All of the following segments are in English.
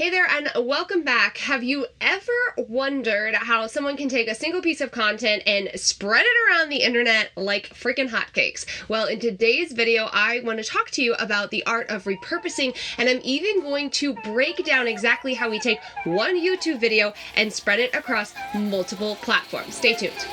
Hey there and welcome back. Have you ever wondered how someone can take a single piece of content and spread it around the internet like freaking hotcakes? Well, in today's video, I want to talk to you about the art of repurposing, and I'm even going to break down exactly how we take one YouTube video and spread it across multiple platforms. Stay tuned.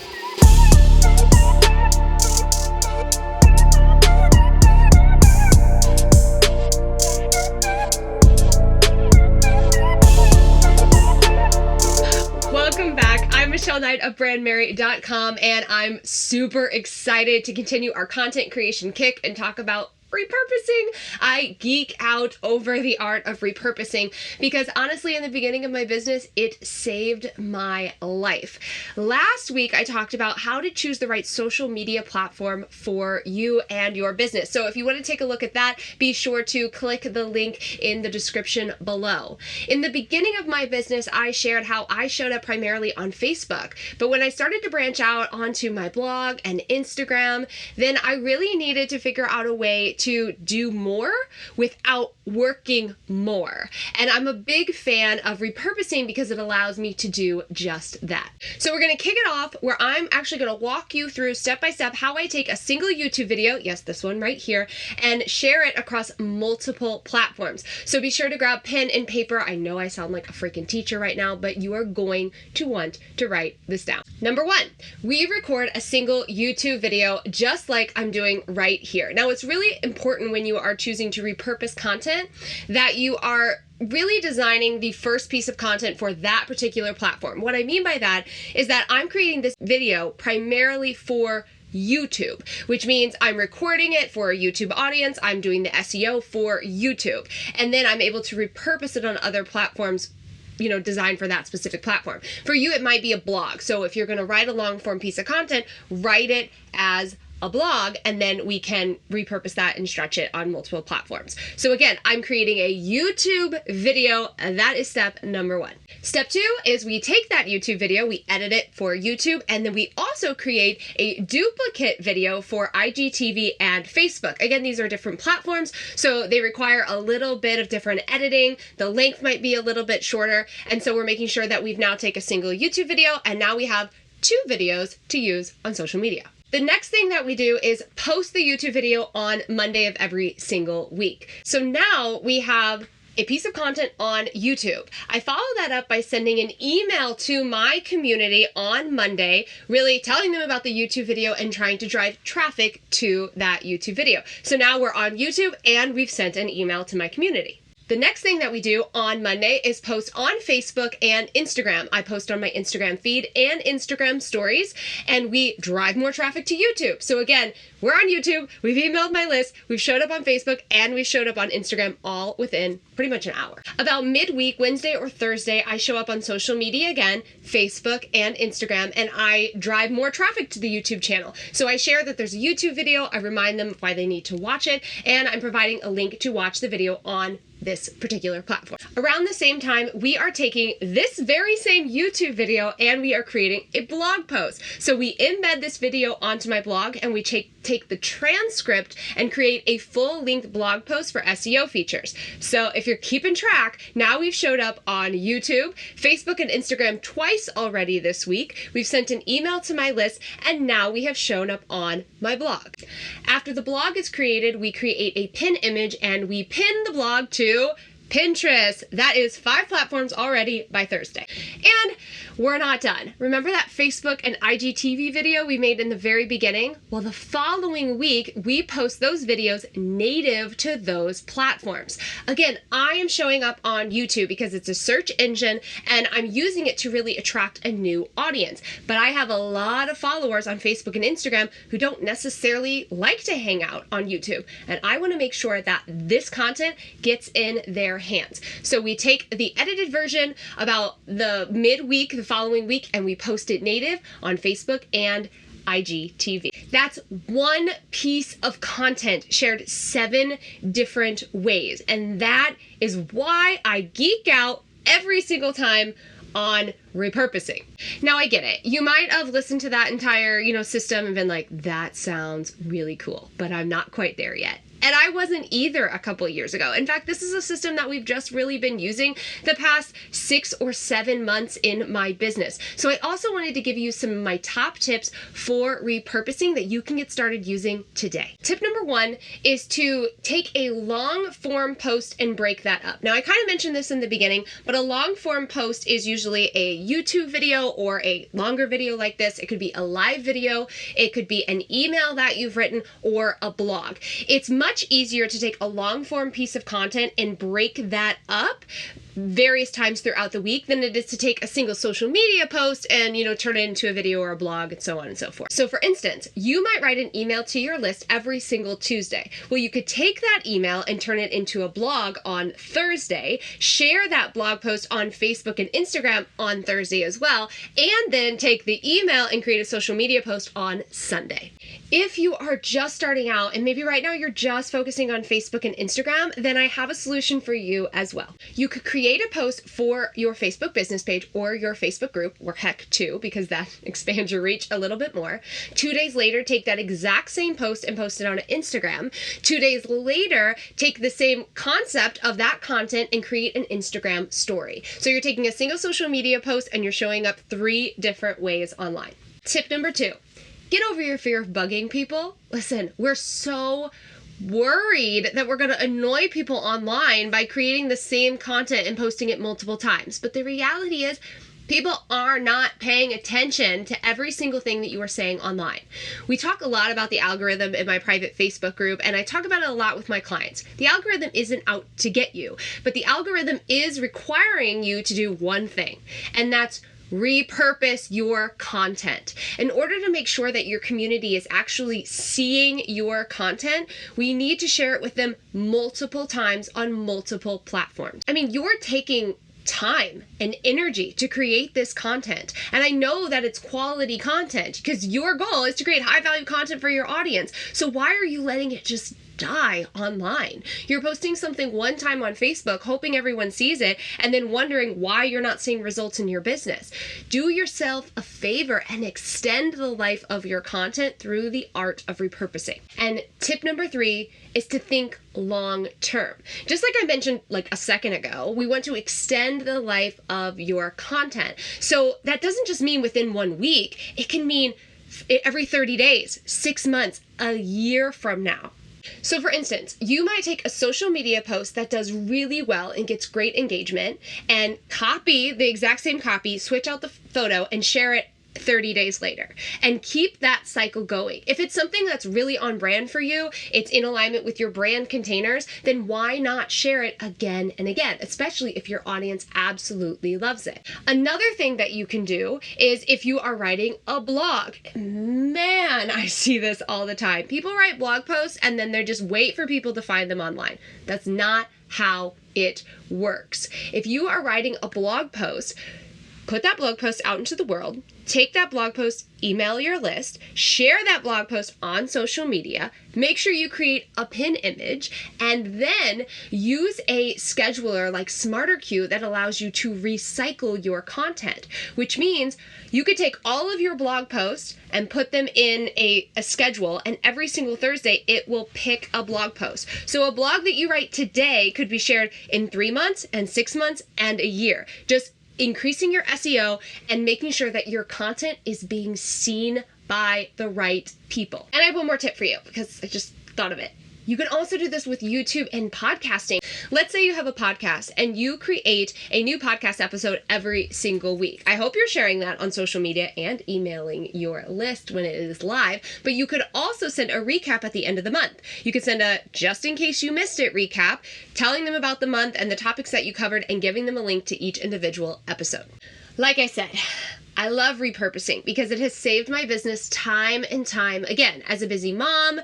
Welcome back. I'm Michelle Knight of BrandMary.com, and I'm super excited to continue our content creation kick and talk about repurposing. I geek out over the art of repurposing because honestly, in the beginning of my business, it saved my life. Last week, I talked about how to choose the right social media platform for you and your business. So if you want to take a look at that, be sure to click the link in the description below. In the beginning of my business, I shared how I showed up primarily on Facebook. But when I started to branch out onto my blog and Instagram, then I really needed to figure out a way to do more without working more. And I'm a big fan of repurposing because it allows me to do just that. So we're going to kick it off where I'm actually going to walk you through step by step how I take a single YouTube video, yes, this one right here, and share it across multiple platforms. So be sure to grab pen and paper. I know I sound like a freaking teacher right now, but you are going to want to write this down. Number one, we record a single YouTube video just like I'm doing right here. Now, it's really important when you are choosing to repurpose content that you are really designing the first piece of content for that particular platform. What I mean by that is that I'm creating this video primarily for YouTube, which means I'm recording it for a YouTube audience, I'm doing the SEO for YouTube, and then I'm able to repurpose it on other platforms designed for that specific platform. For you, it might be a blog. So if you're going to write a long form piece of content, write it as a blog, and then we can repurpose that and stretch it on multiple platforms. So again, I'm creating a YouTube video, and that is step number one. Step two is we take that YouTube video, we edit it for YouTube, and then we also create a duplicate video for IGTV and Facebook. Again, these are different platforms, so they require a little bit of different editing. The length might be a little bit shorter, and so we're making sure that we've now taken a single YouTube video, and now we have two videos to use on social media. The next thing that we do is post the YouTube video on Monday of every single week. So now we have a piece of content on YouTube. I follow that up by sending an email to my community on Monday, really telling them about the YouTube video and trying to drive traffic to that YouTube video. So now we're on YouTube and we've sent an email to my community. The next thing that we do on Monday is post on Facebook and Instagram. I post on my Instagram feed and Instagram stories, and we drive more traffic to YouTube. So again, we're on YouTube, we've emailed my list, we've showed up on Facebook, and we showed up on Instagram all within pretty much an hour. About midweek, Wednesday or Thursday, I show up on social media again, Facebook and Instagram, and I drive more traffic to the YouTube channel. So I share that there's a YouTube video, I remind them why they need to watch it, and I'm providing a link to watch the video on this particular platform. Around the same time, we are taking this very same YouTube video and we are creating a blog post. So we embed this video onto my blog and we take the transcript and create a full-length blog post for SEO features. So if you're keeping track, now we've showed up on YouTube, Facebook, and Instagram twice already this week. We've sent an email to my list, and now we have shown up on my blog. After the blog is created, we create a pin image and we pin the blog to Pinterest. That is 5 platforms already by Thursday. And we're not done. Remember that Facebook and IGTV video we made in the very beginning? Well, the following week, we post those videos native to those platforms. Again, I am showing up on YouTube because it's a search engine and I'm using it to really attract a new audience. But I have a lot of followers on Facebook and Instagram who don't necessarily like to hang out on YouTube. And I want to make sure that this content gets in their hands. So we take the edited version about the midweek, the following week, and we post it native on Facebook and IGTV. That's one piece of content shared 7 different ways. And that is why I geek out every single time on repurposing. Now I get it. You might have listened to that entire, system and been like, that sounds really cool, but I'm not quite there yet. And I wasn't either a couple years ago. In fact, this is a system that we've just really been using the past 6 or 7 months in my business. So I also wanted to give you some of my top tips for repurposing that you can get started using today. Tip number 1 is to take a long form post and break that up. Now, I kind of mentioned this in the beginning, but a long form post is usually a YouTube video or a longer video like this. It could be a live video. It could be an email that you've written or a blog. It's much easier to take a long form piece of content and break that up various times throughout the week than it is to take a single social media post and, turn it into a video or a blog and so on and so forth. So for instance, you might write an email to your list every single Tuesday. Well, you could take that email and turn it into a blog on Thursday, share that blog post on Facebook and Instagram on Thursday as well, and then take the email and create a social media post on Sunday. If you are just starting out and maybe right now you're just focusing on Facebook and Instagram, then I have a solution for you as well. You could create a post for your Facebook business page or your Facebook group, or heck, 2, because that expands your reach a little bit more. 2 days later, take that exact same post and post it on Instagram. 2 days later, take the same concept of that content and create an Instagram story. So you're taking a single social media post and you're showing up 3 different ways online. Tip number 2. Get over your fear of bugging people. Listen, we're so worried that we're going to annoy people online by creating the same content and posting it multiple times. But the reality is, people are not paying attention to every single thing that you are saying online. We talk a lot about the algorithm in my private Facebook group, and I talk about it a lot with my clients. The algorithm isn't out to get you, but the algorithm is requiring you to do one thing, and that's repurpose your content. In order to make sure that your community is actually seeing your content, we need to share it with them multiple times on multiple platforms. I mean, you're taking time and energy to create this content. And I know that it's quality content because your goal is to create high value content for your audience. So why are you letting it just die online? You're posting something one time on Facebook, hoping everyone sees it, and then wondering why you're not seeing results in your business. Do yourself a favor and extend the life of your content through the art of repurposing. And tip number 3 is to think long term. Just like I mentioned like a second ago, we want to extend the life of your content. So that doesn't just mean within 1 week, it can mean every 30 days, 6 months, a year from now. So for instance, you might take a social media post that does really well and gets great engagement and copy the exact same copy, switch out the photo and share it 30 days later, and keep that cycle going. If it's something that's really on brand for you, it's in alignment with your brand containers, then why not share it again and again, especially if your audience absolutely loves it. Another thing that you can do is if you are writing a blog. Man, I see this all the time. People write blog posts and then they just wait for people to find them online. That's not how it works. If you are writing a blog post, put that blog post out into the world, take that blog post, email your list, share that blog post on social media, make sure you create a pin image, and then use a scheduler like SmarterQueue that allows you to recycle your content, which means you could take all of your blog posts and put them in a schedule, and every single Thursday it will pick a blog post. So a blog that you write today could be shared in 3 months and 6 months and a year. Just increasing your SEO and making sure that your content is being seen by the right people. And I have one more tip for you because I just thought of it. You can also do this with YouTube and podcasting. Let's say you have a podcast and you create a new podcast episode every single week. I hope you're sharing that on social media and emailing your list when it is live, but you could also send a recap at the end of the month. You could send a just in case you missed it recap, telling them about the month and the topics that you covered and giving them a link to each individual episode. Like I said, I love repurposing because it has saved my business time and time again. As a busy mom,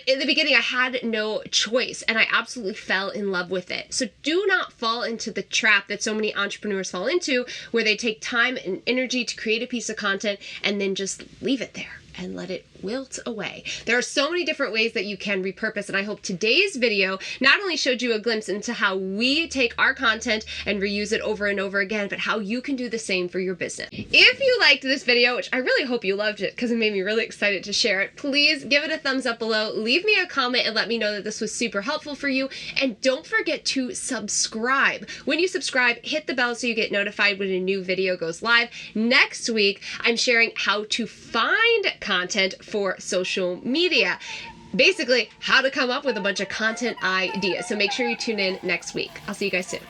in the beginning, I had no choice and I absolutely fell in love with it. So do not fall into the trap that so many entrepreneurs fall into where they take time and energy to create a piece of content and then just leave it there. and let it wilt away. There are so many different ways that you can repurpose, and I hope today's video not only showed you a glimpse into how we take our content and reuse it over and over again, but how you can do the same for your business. If you liked this video, which I really hope you loved it because it made me really excited to share it, please give it a thumbs up below, leave me a comment and let me know that this was super helpful for you, and don't forget to subscribe. When you subscribe, hit the bell so you get notified when a new video goes live. Next week, I'm sharing how to find content for social media. Basically, how to come up with a bunch of content ideas. So make sure you tune in next week. I'll see you guys soon.